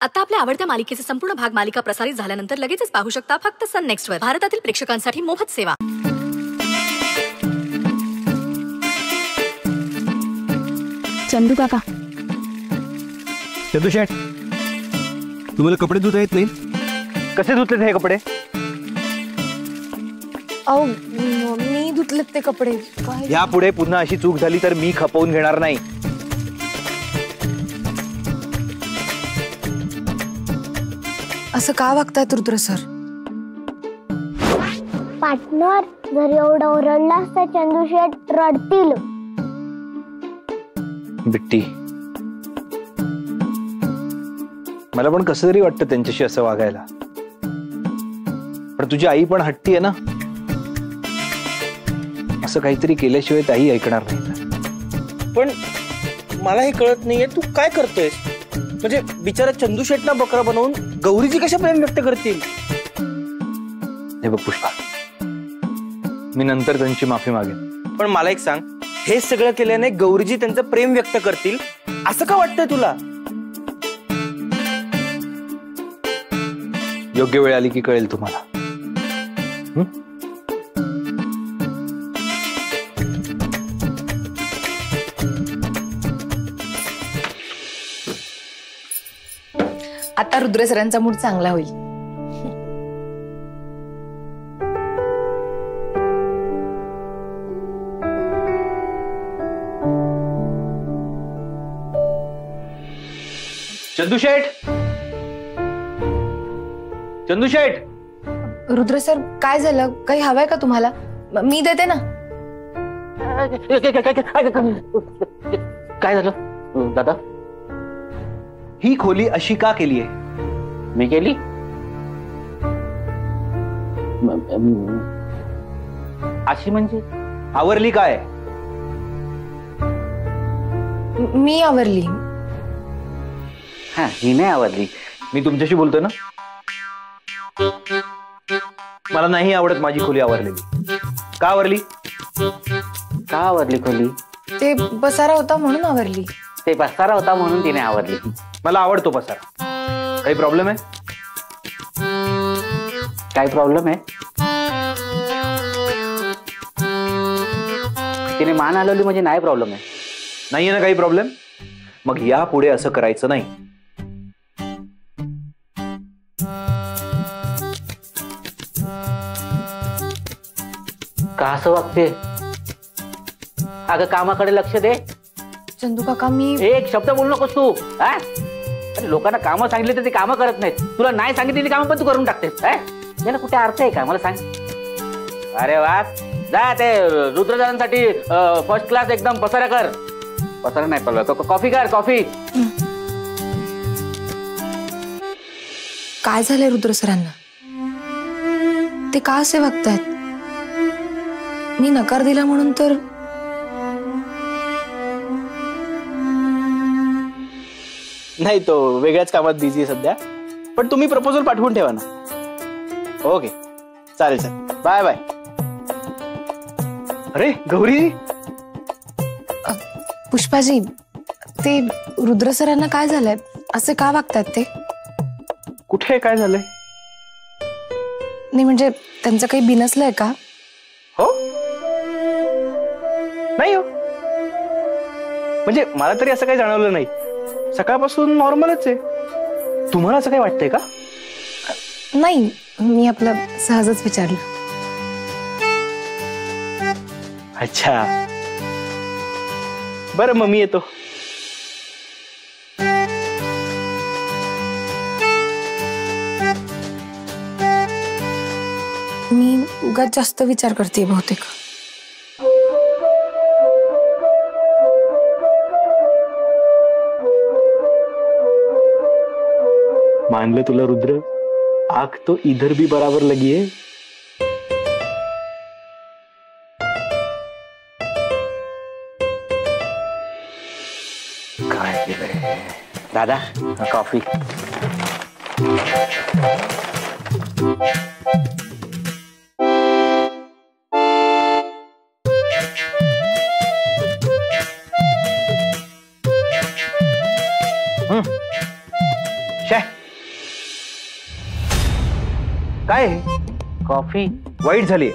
आता आपल्या आवडत्या मालिकेचे संपूर्ण भाग मालिका प्रसारित झाल्यानंतर लगेचच पाहू शकता फक्त सन नेक्स्ट वर. भारतातील प्रेक्षकांसाठी मोफत सेवा. चंदू काका. चंदू शेठ, तुम्हाला कपडे धुता येत नाही? कसे धुतले हे कपडे? अहो मी धुतलेत ते कपडे. यापुढे पुन्हा अशी चूक झाली तर मी खपवून घेणार नाही. असं का वागतायत रुद्र सर? पार्टनर, जर एवढं ओरडलास तर चंदू शेठ रडतील. बिट्टी, मला पण कसं तरी वाटतं त्यांच्याशी असं वागायला. पण तुझी आई पण हट्टी आहे ना, असं काहीतरी केल्याशिवाय ताई ऐकणार नाही. पण मला हे कळत नाहीये तू काय करतोयस. म्हणजे बिचारा चंदू शेठना बकरा बनवून गौरीजी कशा प्रेम व्यक्त करतील? हे बघ पुष्पा, मी नंतर त्यांची माफी मागेन. पण मला एक सांग, हे सगळं केल्याने गौरीजी त्यांचं प्रेम व्यक्त करतील असं का वाटतंय तुला? योग्य वेळ आली की कळेल तुम्हाला. आता रुद्र सरांचा मूड चांगला होईल. चंदू शेठ, चंदू शेठ. रुद्र सर काय झालं? काही हवंय का तुम्हाला? मी देते ना. काय झालं दादा? ही खोली अशी का केली आहे? मी केली? अशी म्हणजे आवरली काय? मी आवरली. हा, ही नाही आवडली. मी तुमच्याशी बोलतोय ना. मला नाही आवडत माझी खोली आवरलेली. का आवरली? का आवडली खोली? ते पसारा होता म्हणून आवरली. ते पसारा होता म्हणून तिने आवडली. मला आवडतो पसारा. काही प्रॉब्लेम आहे? काय प्रॉब्लेम आहे? तिने मान हलवली म्हणजे नाही प्रॉब्लेम आहे? नाहीये ना काही प्रॉब्लेम. मग यापुढे असं करायचं नाही. का असं वागते? अगं कामाकडे लक्ष दे. चंदू काका मी एक शब्द बोलू नकोस तू. अरे लोकांना कामं सांगितली तर ती कामं करत नाहीत. तुला नाही सांगितलेली कामं पण तू करून टाकतेस. याला कुठे अर्थ आहे का मला सांग. अरे वा, जा ते रुद्रदारांसाठी फर्स्ट क्लास एकदम पसारा कर. पसारा नाही पडला, कॉफी कर. कॉफी. काय झालंय रुद्र सरांना? ते का असे वागतायत? मी नकार दिला म्हणून तर? नाही, तो वेगळ्याच कामात बिझी आहे सध्या. पण तुम्ही प्रपोजल पाठवून ठेवा ना. ओके, चालेल सर. Bye bye. अरे गौरी. पुष्पाजी, ते रुद्र सरांना काय झालंय? असे का वागतात ते? कुठे काय झालंय? नाही म्हणजे त्यांचं काही बिनसलंय का? हो नाही हो, म्हणजे मला तरी असं काही जाणवलं नाही. सकाळपासून नॉर्मलच आहे. तुम्हाला असं काही वाटतंय का? नाही, मी आपलं सहजच विचारलं. अच्छा, बरं मग मी येतो. मी उगाच जास्त विचार करते बहुतेक. मान तुला रुद्र, आग तो इधर भी बराबर लगी है. काय केलंय दादा? कॉफी. शे काय हे? कॉफी. वाईट झाली.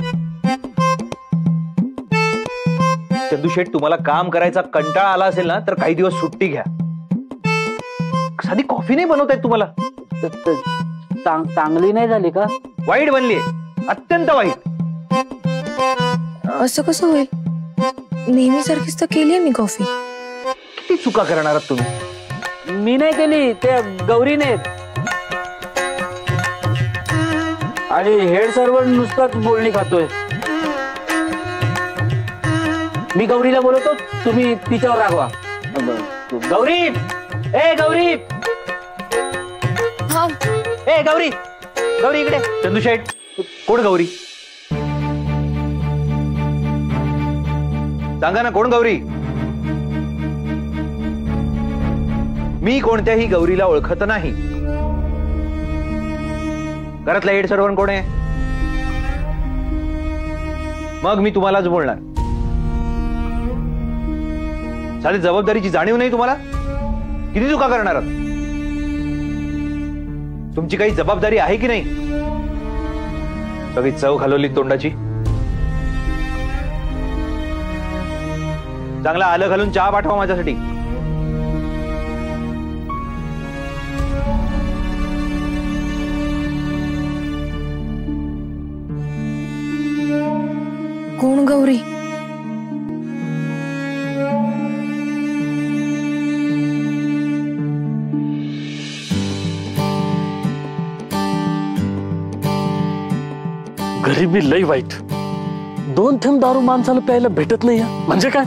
चंदू शेठ, तुम्हाला काम करायचा कंटाळा आला असेल ना तर काही दिवस सुट्टी घ्या. साधी कॉफी नाही बनवता येत तुम्हाला? चांगली नाही झाली का? वाईट बनली, अत्यंत वाईट. असं कसं होईल? नेहमीसारखीच तर केली आहे मी कॉफी. किती चुका करणार आहात तुम्ही? मी नाही केली, ते गौरीने. आणि हेड सर्व्हर नुसताच बोलणी खातोय. मी गौरीला बोलवतो, तुम्ही तिच्यावर रागवा. गौरी, ए गौरी, हा, ए गौरी, गौरी इकडे. चंदू शेठ, कोण गौरी? सांगा ना, कोण गौरी? मी कोणत्याही गौरीला ओळखत नाही. घरातला हेड सर्व्हर कोण आहे? मग मी तुम्हालाच बोलणार. साधी जबाबदारीची जाणीव नाही तुम्हाला? किती चुका करणार आहात? तुमची काही जबाबदारी आहे की नाही? सगळी चव घालवली तोंडाची. चांगला आलं घालून चहा पाठवा माझ्यासाठी. कोण गौरी? गरिबी लई वाईट. 2 थेंब दारू माणसाला प्यायला भेटत नाही. म्हणजे काय?